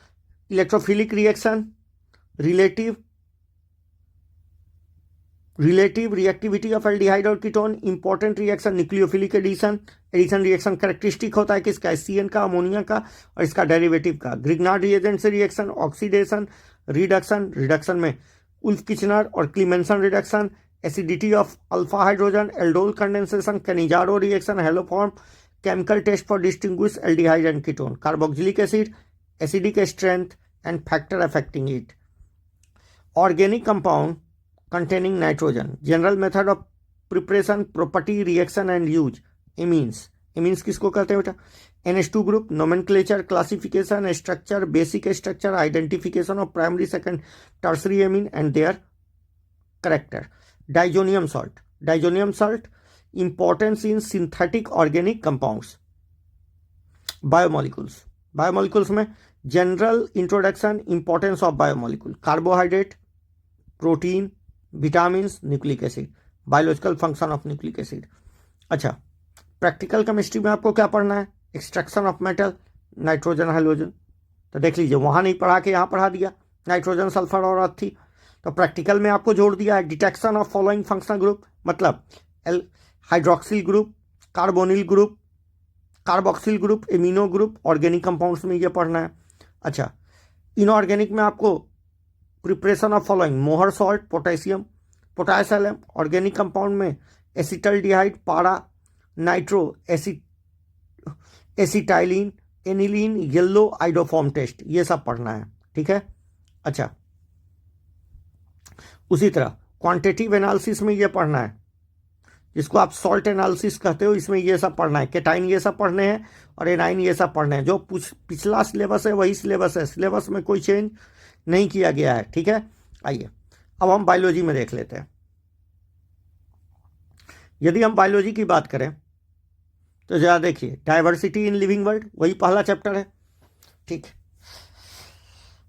electrophilic reaction, relative relative reactivity of aldehyde और ketone, important reaction nucleophilic addition, addition reaction characteristic होता है किसका, एससीएन का, अमोनिया का और इसका डेरिवेटिव का। ग्रिग्नार्ड रिएजेंट से रिएक्शन, ऑक्सीडेशन, रिडक्शन, रिडक्शन में उल्फ किचनर और Clemmensen reduction, acidity of alpha hydrogen, aldol condensation, Cannizzaro reaction, haloform, chemical test for distinguish aldehyde and ketone, carboxylic acid, acidic strength and factor affecting it. Organic compound containing nitrogen, general method of preparation, property, reaction and use। amines, amines किसको कहते हैं बेटा, NH2 group, nomenclature, classification, structure, basic structure, identification of primary, second, tertiary amine and their character। Diazonium salt, diazonium salt importance in synthetic organic compounds। Biomolecules, biomolecules में general introduction, importance of biomolecule, carbohydrate, protein, vitamins, nucleic acid, biological function of nucleic acid. अच्छा, practical chemistry में आपको क्या पढ़ना है, extraction of metal, nitrogen hydrogen, तो देख लीजिए वहाँ नहीं पढ़ा के यहाँ पढ़ा दिया, नाइट्रोजन सल्फर और अर्थ थी, तो प्रैक्टिकल में आपको जोड़ दिया है detection of following functional group, मतलब hydroxyl group, carbonyl group, carboxyl group, amino group, organic compounds में ये पढ़ना है। अच्छा, इनऑर्गेनिक में आपको preparation of following, Mohr salt, potassium, potassium, organic compound में एसिटल्डिहाइड, पारा, nitro, acetylene, aniline, yellow iodoform test, ये सब पढ़ना है, ठीक है। अच्छा, उसी तरह क्वांटिटेटिव एनालिसिस में ये पढ़ना है, जिसको आप सॉल्ट एनालिसिस कहते हो, इसमें ये सब पढ़ना है, केटाइन ये सब पढ़ने हैं और एनाइन ये सब पढ़ने हैं। जो पिछला सिलेबस है वही सिलेबस है, सिलेबस में कोई चेंज नहीं किया गया है, ठीक है। आइए अब हम बायोलॉजी में देख लेते हैं। यदि हम बायोलॉजी की बात करें तो जरा देखिए, डाइवर्सिटी इन लिविंग वर्ल्ड, वही पहला चैप्टर है, ठीक।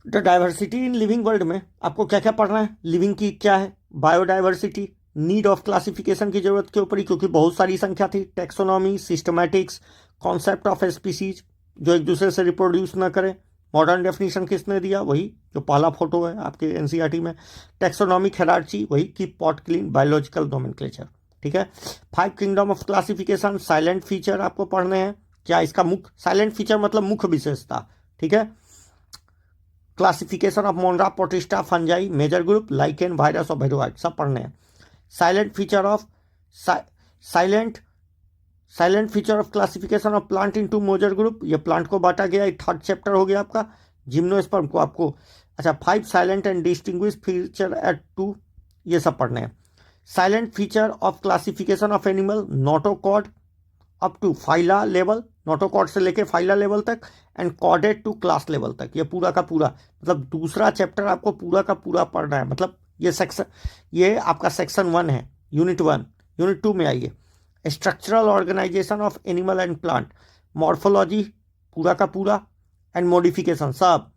तो डाइवर्सिटी इन लिविंग वर्ल्ड में आपको क्या क्या पढ़ना है, लिविंग की क्या है, बायोडाइवर्सिटी, नीड ऑफ क्लासिफिकेशन की जरूरत के ऊपर ही, क्योंकि बहुत सारी संख्या थी, taxonomy, systematics, concept of species जो एक दूसरे से रिप्रोड्यूस ना करें, मॉडर्न डेफिनेशन किसने दिया, वही जो पहला फोटो है आपके एनसीईआरटी में, टेक्सोनॉमिक हायरार्ची, वही keep pot clean, biological nomenclature, ठीक है। 5 kingdom of classification, silent feature आपको पढ़ने हैं, क्या इसका मुख्य, साइलेंट फीचर मतलब मुख्य विशेषता, ठीक है। Classification of Monera, Protista, fungi, major group, lichen, virus और वायरोइड, सब पढ़ने हैं। Salient feature of salient feature of classification of plant into major group, ये प्लांट को बांटा गया, एक 3rd चैप्टर हो गया आपका। जिम्नोस्पर्म को आपको, अच्छा, 5 salient and distinguish feature at 2, ये सब पढ़ने हैं। Salient feature of classification of animal, notochord up to phyla level, notochord से लेके फाइला लेवल तक, एंड कॉडेड टू क्लास लेवल तक, ये पूरा का पूरा, मतलब दूसरा चैप्टर आपको पूरा का पूरा पढ़ना है, मतलब ये सेक्शन, ये आपका सेक्शन 1 है, यूनिट 1। यूनिट 2 में आइए, structural organisation of animal and plant, morphology पूरा का पूरा, एंड मॉडिफिकेशन सब,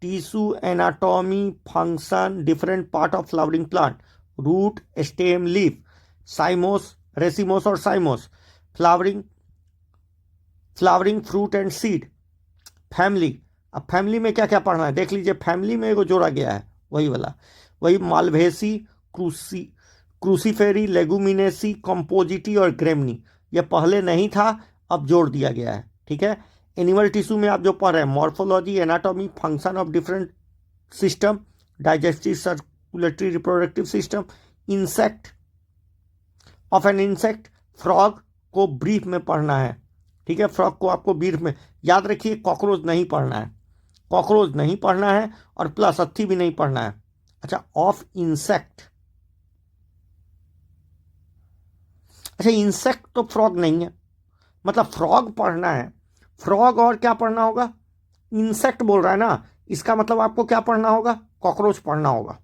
tissue, anatomy, function, different part of flowering plant, root, stem, leaf, cymose, racemose और cymose, flowering fruit and seed, family. अब family में क्या क्या पढ़ना है देख लीजिए, फैमिली में वो जोड़ा गया है वही वाला, वही मालवेसी, क्रूसीफेरी, लेगुमिनेसी, कंपोजिटी और ग्रेमनी, ये पहले नहीं था, अब जोड़ दिया गया है, ठीक है। एनिमल टिश्यू में आप जो पढ़ रहे हैं, morphology, anatomy, function of different system, digestive, circulatory, reproductive system, insect of an insect, frog को ब्रीफ में पढ़ना है, ठीक है। फ्रॉग को आपको ब्रीफ में, याद रखिए कॉकरोच नहीं पढ़ना है, कॉकरोच नहीं पढ़ना है, और प्लस हत्ती भी नहीं पढ़ना है। अच्छा, ऑफ इंसेक्ट, अच्छा इंसेक्ट तो फ्रॉग नहीं है, मतलब फ्रॉग पढ़ना है, फ्रॉग और क्या पढ़ना होगा, इंसेक्ट बोल रहा है ना, इसका मतलब आपको क्या पढ़ना होगा, कॉकरोच पढ़ना होगा,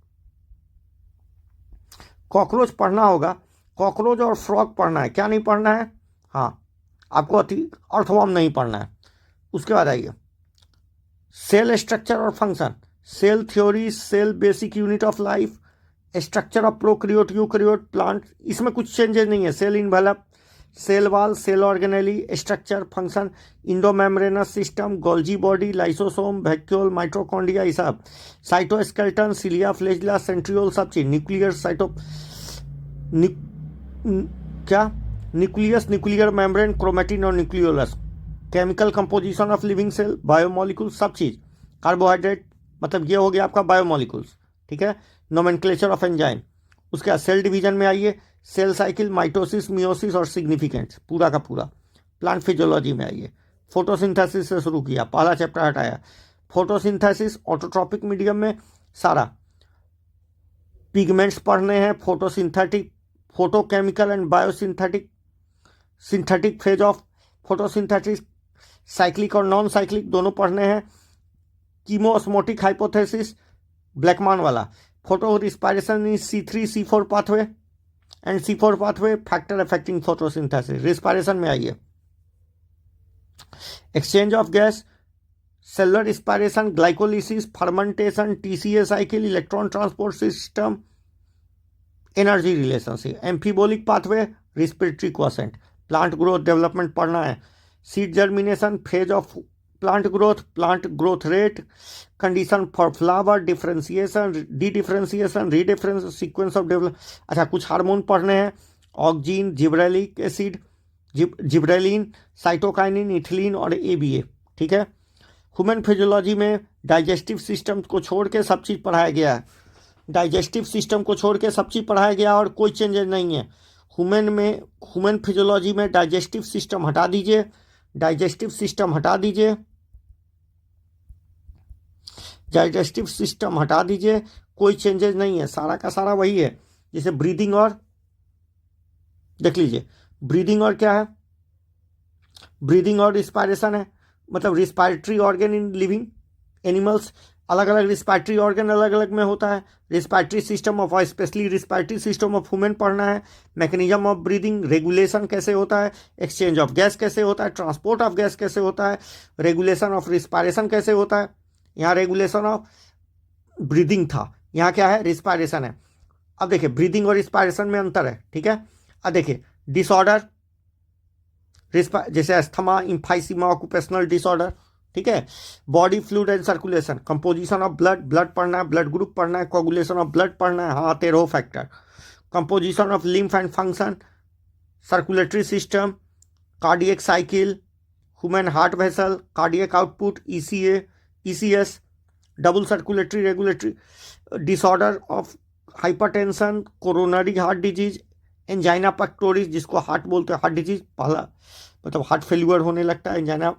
कॉकरोच पढ़ना होगा, कॉकरोच और फ्रॉग पढ़ना है, क्या नहीं पढ़ना है, हाँ आपको अर्थवर्म नहीं पढ़ना है। उसके बाद आइए, सेल स्ट्रक्चर और function, cell theory, cell basic unit of life, structure of prokaryote, eukaryote, plant, इसमें कुछ चेंजेस नहीं है, cell envelope, cell wall, cell organelle, structure, function, endomembrane system, Golgi body, lysosome, vacuole, mitochondria, ये सब, cytoskeleton, cilia, flagella, centriole, सब चीज, nuclear, नि, क्या न्यूक्लियस, न्यूक्लियर मेम्ब्रेन, क्रोमेटिन और nucleolus, chemical composition of living cell, biomolecule, सब चीज़, carbohydrate, मतलब ये हो गया आपका बायोमोलिकुल्स, ठीक है। नोमेनक्लेचर ऑफ एंजाइम, उसके बाद सेल डिवीजन में आइए, सेल साइकिल, माइटोसिस, मियोसिस और सिग्निफिकेंस पूरा का पूरा। प्लांट फिजियोलॉजी में आइए, फोटोसिंथेसिस से शुरू किया, पहला चैप्टर हटाया, फोटोसिंथेसिस ऑटोट्रॉपिक मीडियम में सारा पिगमेंट्स पढ़ने हैं, photosynthetic, photochemical and biosynthetic, synthetic phase of photosynthetic, cyclic और नॉन साइक्लिक दोनों पढ़ने हैं, कीमोस्मोटिक हाइपोथेसिस ब्लैकमान वाला, photo respiration in C3C4 pathway and C4 pathway, factor affecting photosynthesis. Respiration में आइए, exchange of gas, cellular respiration, glycolysis, fermentation, TCA cycle, electron transport system, energy relationship, एम्फीबोलिक pathway, respiratory quotient, plant growth development पढ़ना है, seed germination, phase of plant growth rate, condition for flower, differentiation, de differentiation, redifferentiation, sequence of develop. अच्छा, कुछ hormone पढ़ने हैं, auxin, gibberellic acid, gibberellin, cytokinin, ethylene और ABA, ठीक है। Human physiology में डाइजेस्टिव सिस्टम को छोड़ के सब चीज़ पढ़ाया गया है, डाइजेस्टिव सिस्टम को छोड़ के सब चीज़ पढ़ाया गया और कोई चेंजेस नहीं है। ह्यूमन फिजियोलॉजी में डाइजेस्टिव सिस्टम हटा दीजिए, डाइजेस्टिव सिस्टम हटा दीजिए, डाइजेस्टिव सिस्टम हटा दीजिए, कोई चेंजेस नहीं है, सारा का सारा वही है। जैसे ब्रीदिंग और देख लीजिए, ब्रीदिंग और क्या है, ब्रीदिंग और रिस्पायरेशन है, मतलब respiratory organ in living animals, अलग अलग रिस्पायरेटरी ऑर्गन अलग अलग में होता है, respiratory system of, specially respiratory system of human पढ़ना है, मैकेनिज्म ऑफ ब्रीदिंग, रेगुलेशन कैसे होता है, एक्सचेंज ऑफ गैस कैसे होता है, ट्रांसपोर्ट ऑफ गैस कैसे होता है, रेगुलेशन ऑफ रिस्पायरेशन कैसे होता है। यहाँ रेगुलेशन ऑफ ब्रीदिंग था, यहाँ क्या है, रिस्पायरेशन है। अब देखिए ब्रीदिंग और रिस्पायरेशन में अंतर है, ठीक है। अब देखिए डिसऑर्डर, जैसे अस्थमा, इम्फाइसीमा, ऑक्यूपेशनल डिसऑर्डर, ठीक है। Body fluid and circulation, composition of blood पढ़ना है, ब्लड ग्रुप पढ़ना है, कोगुलेशन ऑफ ब्लड पढ़ना है, हाँ 13 factor, composition of lymph and function, circulatory system, cardiac cycle, human heart vessel, cardiac output, ECS, double circulatory regulatory, disorder of hypertension, coronary heart disease, angina pectoris जिसको heart बोलते हैं, heart disease पहला मतलब heart failure होने लगता है, angina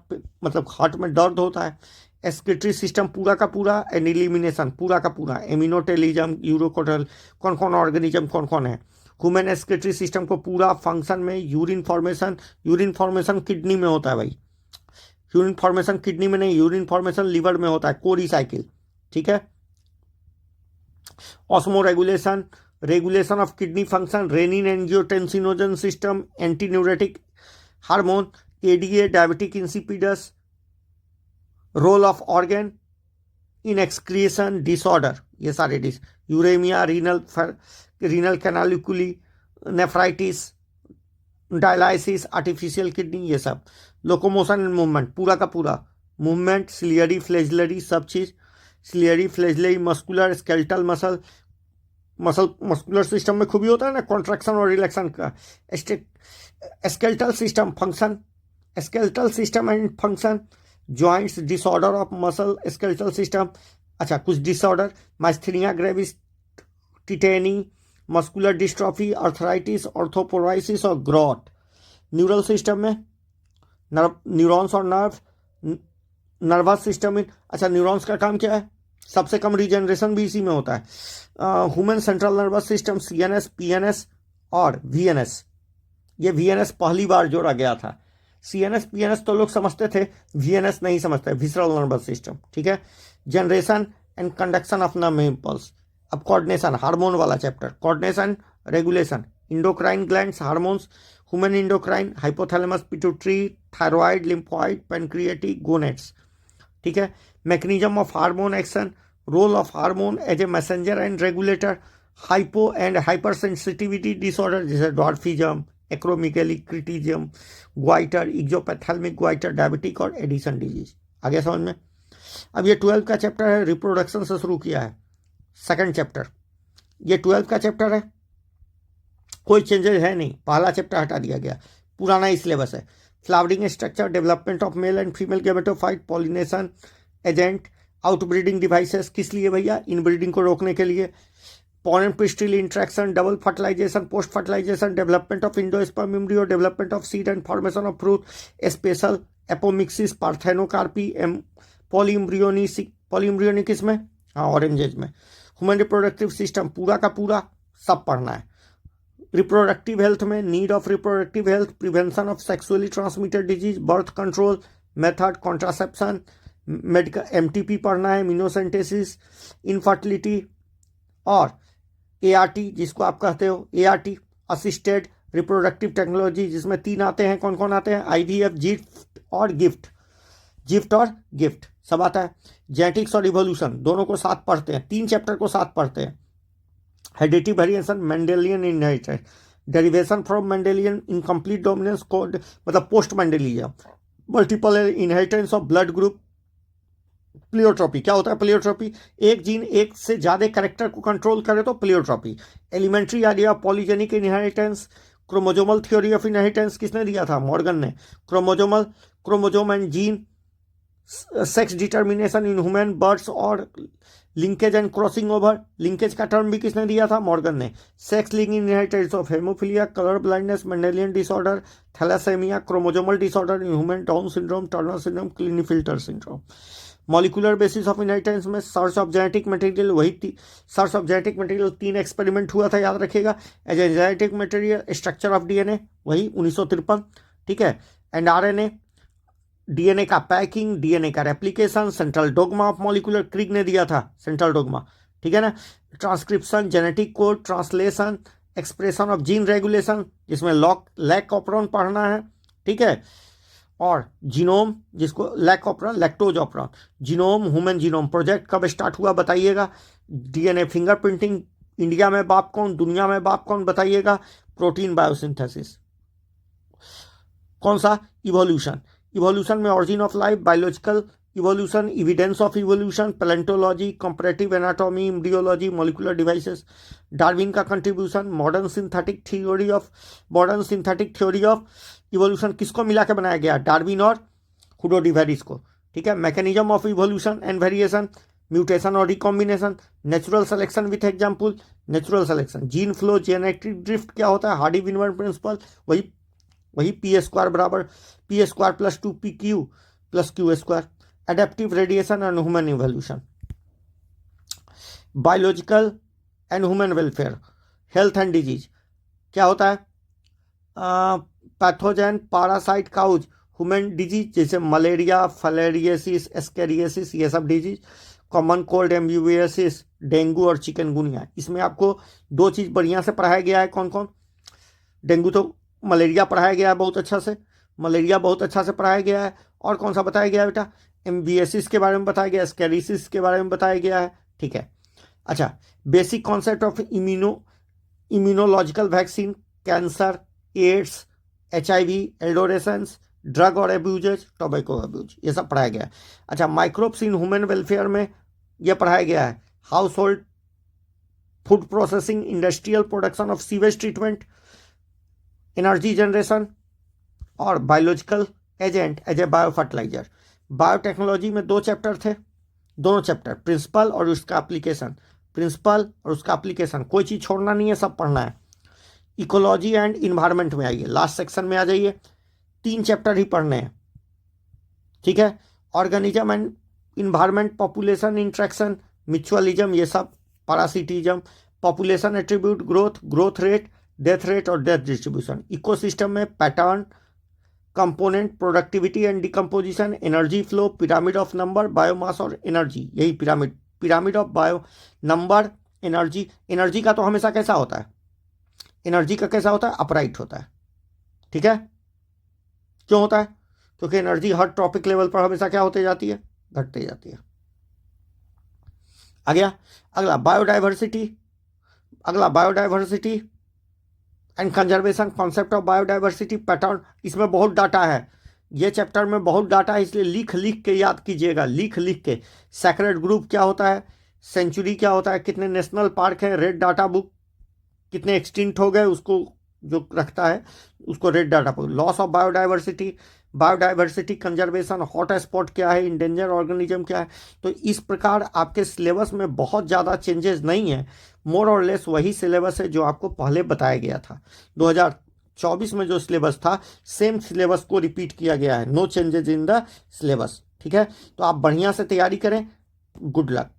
मतलब heart में दर्द होता है, एक्सक्रीटरी सिस्टम पूरा का पूरा, एंड एलिमिनेशन पूरा का पूरा, एमिनोटेलिज्म, यूरोकोटल, कौन कौन ऑर्गेनिज्म कौन कौन है। ह्यूमन एक्सक्रीटरी सिस्टम को पूरा फंक्शन में, यूरिन फॉर्मेशन किडनी में होता है भाई, यूरिन फॉर्मेशन किडनी में नहीं, यूरिन फॉर्मेशन लिवर में होता है, कोरी साइकिल, ठीक है। Osmoregulation, regulation of kidney function, renin angiotensinogen system, anti diuretic hormone, ADA, diabetic insipidus, role of organ in excretion disorder, ये सारे uremia, renal canaliculi, nephritis, dialysis, artificial kidney, ये सब। Locomotion and movement पूरा का पूरा, movement, ciliary flagellary, सब चीज़, ciliary flagellary, muscular, skeletal muscular system में खूबी होता है ना, कॉन्ट्रैक्शन और रिलैक्शन का, skeletal system function, skeletal system and function, joints, disorder of muscle skeletal system. अच्छा, कुछ disorder, myasthenia gravis, tetany, muscular dystrophy, arthritis, osteoporosis और ग्रॉट। न्यूरल सिस्टम में न्यूरॉन्स और नर्वस सिस्टम में, अच्छा न्यूरॉन्स का काम क्या है, सबसे कम रीजनरेशन भी इसी में होता है। Human central nervous system, CNS, PNS और VNS, ये VNS पहली बार जोड़ा गया था, CNS PNS तो लोग समझते थे, VNS नहीं समझते, विसरल नर्वस सिस्टम, ठीक है। Generation and conduction of nerve impulse. अब कोऑर्डिनेशन, हार्मोन वाला chapter, coordination, regulation, endocrine glands, hormones, human endocrine, hypothalamus, pituitary, thyroid, lymphoid, pancreatic, gonads, ठीक है। Mechanism of hormone action, role of hormone as a messenger and regulator, hypo and hyper sensitivity disorder जैसे dwarfism, acromegaly, cretinism, goitre, exophthalmic goitre, diabetic और Addison disease. आगे समझ में। अब ये 12 का चैप्टर है, रिप्रोडक्शन से शुरू किया है, सेकंड चैप्टर, ये 12 का चैप्टर है, कोई चेंजेस है नहीं, पहला चैप्टर हटा दिया गया, पुराना ही सिलेबस है। Flowering structure, development of male and female gametophyte, pollination agent, outbreeding devices, किस लिए भैया? इनब्रीडिंग को रोकने के लिए। Pollen pistil interaction, double fertilisation, post fertilisation, development of endosperm embryo, development of seed and formation of fruit, special apomixis, parthenocarpy, polyembryony किस में? हाँ, ऑरेंजेज में। ह्यूमन रिप्रोडक्टिव सिस्टम पूरा का पूरा सब पढ़ना है। रिप्रोडक्टिव हेल्थ में need of reproductive health, prevention of sexually transmitted disease, birth control method, contraception, medical MTP पढ़ना है, इम्यूनोसेंटेसिस, इनफर्टिलिटी, और एआरटी जिसको आप कहते हो, एआरटी असिस्टेड रिप्रोडक्टिव टेक्नोलॉजी, जिसमें 3 आते हैं। कौन कौन आते हैं? आईवीएफ, जिफ्ट और गिफ्ट, जिफ्ट और गिफ्ट सब आता है। जेनेटिक्स और इवोल्यूशन दोनों को साथ पढ़ते हैं, 3 चैप्टर को साथ पढ़ते हैं। Heredity variation, Mendelian inheritance, derivation from Mendelian, incomplete dominance code मतलब post Mendelism, multiple inheritance of blood group, pleiotropy. क्या होता है प्लियोट्रॉपी? एक जीन एक से ज्यादा कैरेक्टर को कंट्रोल करे तो pleiotropy. Elementary idea of polygenic inheritance, chromosomal theory of inheritance किसने दिया था? मॉर्गन ने। Chromosome and gene, sex determination in human birds और linkage and crossing over, linkage का टर्म भी किसने दिया था? मॉर्गन ने। Sex link inheritance of haemophilia, colour blindness, Mendelian disorder, thalassaemia, chromosomal disorder in human, Down syndrome, Turner syndrome, Klinefelter syndrome. Molecular basis of inheritance में search of genetic material, वही search of genetic material 3 experiment हुआ था, याद रखिएगा। As a genetic material, structure of DNA, वही 1953, ठीक है। And RNA, DNA का पैकिंग, डीएनए का replication, central dogma of molecular, Crick ने दिया था सेंट्रल डोगमा, ठीक है ना। Transcription, genetic code, translation, expression of gene regulation, जिसमें लैक ऑपरॉन पढ़ना है, ठीक है। और जीनोम, जिसको lac operon, lactose operon, genome, human genome project कब स्टार्ट हुआ बताइएगा। डीएनए फिंगरप्रिंटिंग, इंडिया में बाप कौन, दुनिया में बाप कौन बताइएगा। प्रोटीन बायोसिंथेसिस, कौन सा? इवोल्यूशन। इवोल्यूशन में origin of life, biological evolution, evidence of evolution, palaeontology, comparative anatomy, embryology, molecular devices, Darwin का contribution, modern synthetic theory of evolution किसको मिला के बनाया गया? डार्विन और हुडोडिवेरिस को, ठीक है। Mechanism of evolution and variation, mutation और recombination, natural selection with example, natural selection, gene flow, genetic drift क्या होता है, हार्डी विनवर्न प्रिंसिपल, वही पी स्क्वायर बराबर p square plus 2pq plus q square, adaptive radiation and human evolution, biological and human welfare, health and disease क्या होता है, pathogen, parasite, cause, human disease जैसे malaria, filariasis, ascariasis, ये सब disease, common cold, amoebiasis, dengue और chikungunya. इसमें आपको 2 चीज़ बढ़िया से पढ़ाया गया है। कौन कौन? डेंगू तो मलेरिया पढ़ाया गया है बहुत अच्छा से, मलेरिया बहुत अच्छा से पढ़ाया गया है। और कौन सा बताया गया है बेटा? एम्बियसिस के बारे में बताया गया, स्केरिसिस के बारे में बताया गया है, ठीक है। अच्छा, basic concept of immunological vaccine, cancer, AIDS, HIV, adolescence, drug और एब्यूजेज, टोबैको अब्यूज, ये सब पढ़ाया गया है। अच्छा, माइक्रोब्स इन ह्यूमन वेलफेयर में यह पढ़ाया गया है। Household, food processing, industrial production of sewage treatment, energy generation और biological agent as a bio fertiliser. Biotechnology में 2 चैप्टर थे, दोनों चैप्टर, प्रिंसिपल और उसका एप्लीकेशन, प्रिंसिपल और उसका एप्लीकेशन, कोई चीज़ छोड़ना नहीं है, सब पढ़ना है। इकोलॉजी एंड इन्वायरमेंट में आइए, लास्ट सेक्शन में आ जाइए, 3 चैप्टर ही पढ़ने हैं, ठीक है। Organism and environment, population interaction, mutualism, ये सब, parasitism, population attribute, growth rate, death rate और डेथ डिस्ट्रीब्यूशन। इकोसिस्टम में pattern, component, productivity and decomposition, energy flow, pyramid of number, biomass और एनर्जी, यही pyramid of bio number, energy का तो हमेशा कैसा होता है? एनर्जी का कैसा होता है? अपराइट होता है, ठीक है। क्यों होता है? क्योंकि एनर्जी हर ट्रॉपिक लेवल पर हमेशा क्या होते जाती है? घटते जाती है। आ गया अगला biodiversity and conservation, concept of biodiversity, pattern. इसमें बहुत डाटा है, ये चैप्टर में बहुत डाटा है, इसलिए लिख के याद कीजिएगा, लिख के। सैक्रेड ग्रुप क्या होता है, सेंचुरी क्या होता है, कितने नेशनल पार्क हैं, रेड डाटा बुक, कितने एक्सटिंक्ट हो गए उसको जो रखता है उसको रेड डाटा पर। Loss of biodiversity, biodiversity conservation, hot spot क्या है, इंडेंजर ऑर्गेनिज्म क्या है। तो इस प्रकार आपके सिलेबस में बहुत ज़्यादा चेंजेस नहीं है, मोर और लेस वही सिलेबस है जो आपको पहले बताया गया था। 2024 में जो सिलेबस था सेम सिलेबस को रिपीट किया गया है, no changes in the syllabus. ठीक है, तो आप बढ़िया से तैयारी करें। Good luck.